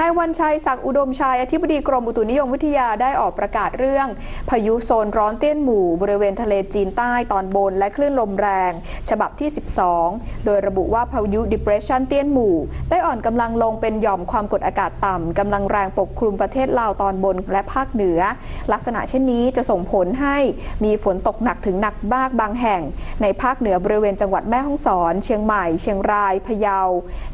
นายวันชัยศักดิ์อุดมชัยอธิบดีกรมอุตุนิยมวิทยาได้ออกประกาศเรื่องพายุโซนร้อนเตี้ยนหมู่บริเวณทะเลจีนใต้ตอนบนและคลื่นลมแรงฉบับที่ 12 โดยระบุว่าพายุ Depression เตี้ยนหมู่ได้อ่อนกำลังลงเป็นหย่อมความกดอากาศต่ำกำลังแรงปกคลุมประเทศลาวตอนบนและภาคเหนือลักษณะเช่นนี้จะส่งผลให้มีฝนตกหนักถึงหนักมากบางแห่งในภาคเหนือบริเวณจังหวัดแม่ฮ่องสอนเชียงใหม่เชียงรายพะเยา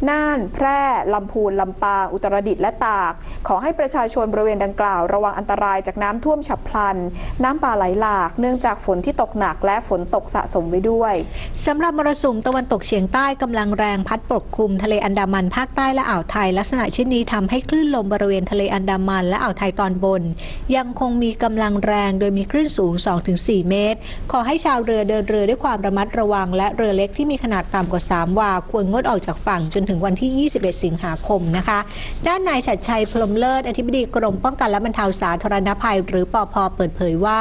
น่านแพร่ลำพูนลำปางอุตรดิตถ์และตากขอให้ประชาชนบริเวณดังกล่าวระวังอันตรายจากน้ำท่วมฉับพลันน้ำป่าไหลหลากเนื่องจากฝนที่ตกหนักและฝนตกสะสมไว้ด้วยสำหรับมรสุมตะวันตกเฉียงใต้กำลังแรงพัดปกคลุมทะเลอันดามันภาคใต้และอ่าวไทยลักษณะเช่นนี้ทำให้คลื่นลมบริเวณทะเลอันดามันและอ่าวไทยตอนบนยังคงมีกำลังแรงโดยมีคลื่นสูง 2-4 เมตรขอให้ชาวเรือเดินเรือด้วยความระมัดระวังและเรือเล็กที่มีขนาดต่ำกว่า3 วาควรงดออกจากฝั่งจนถึงวันที่ 21 สิงหาคมนะคะด้านนายชัดชัยพรหมเลิศอธิบดีกรมป้องกันและบรรเทาสาธารณภัยหรือปภ.เปิดเผยว่า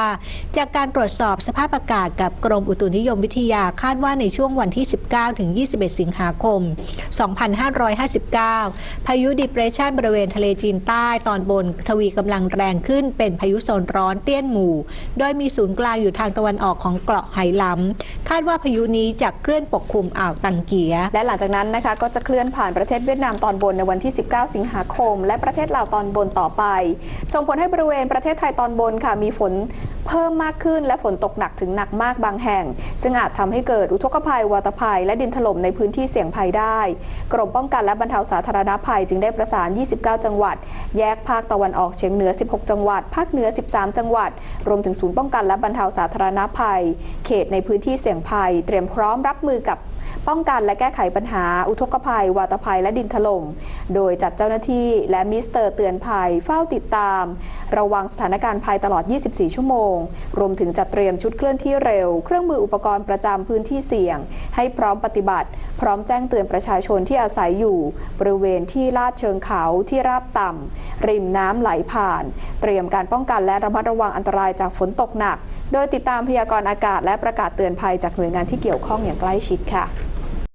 จากการตรวจสอบสภาพอากาศกับกรมอุตุนิยมวิทยาคาดว่าในช่วงวันที่ 19 ถึง 21 สิงหาคม 2559 พายุ Depression บริเวณทะเลจีนใต้ตอนบนทวีกำลังแรงขึ้นเป็นพายุโซนร้อนเตี้ยนหมู่โดยมีศูนย์กลางอยู่ทางตะวันออกของเกาะไหหลำคาดว่าพายุนี้จะเคลื่อนปกคลุมอ่าวตังเกียและหลังจากนั้นนะคะก็จะเคลื่อนผ่านประเทศเวียดนามตอนบนในวันที่ 19 สิงหาคมและประเทศลาวตอนบนต่อไปส่งผลให้บริเวณประเทศไทยตอนบนค่ะมีฝนเพิ่มมากขึ้นและฝนตกหนักถึงหนักมากบางแห่งซึ่งอาจทำให้เกิดอุทกภัยวาตภัยและดินถล่มในพื้นที่เสี่ยงภัยได้กรมป้องกันและบรรเทาสาธารณภัยจึงได้ประสาน 29 จังหวัดแยกภาคตะวันออกเฉียงเหนือ 16 จังหวัดภาคเหนือ 13 จังหวัดรวมถึงศูนย์ป้องกันและบรรเทาสาธารณภัยเขตในพื้นที่เสี่ยงภัยเตรียมพร้อมรับมือกับป้องกันและแก้ไขปัญหาอุทกภัยวาตภัยและดินถล่มโดยจัดเจ้าหน้าที่และมิสเตอร์เตือนภัยเฝ้าติดตามระวังสถานการณ์ภัยตลอด 24 ชั่วโมงรวมถึงจัดเตรียมชุดเคลื่อนที่เร็วเครื่องมืออุปกรณ์ประจำพื้นที่เสี่ยงให้พร้อมปฏิบัติพร้อมแจ้งเตือนประชาชนที่อาศัยอยู่บริเวณที่ลาดเชิงเขาที่ราบต่ำริมน้ำไหลผ่านเตรียมการป้องกันและระมัดระวังอันตรายจากฝนตกหนักโดยติดตามพยากรณ์อากาศและประกาศเตือนภัยจากหน่วยงานที่เกี่ยวข้องอย่างใกล้ชิดค่ะ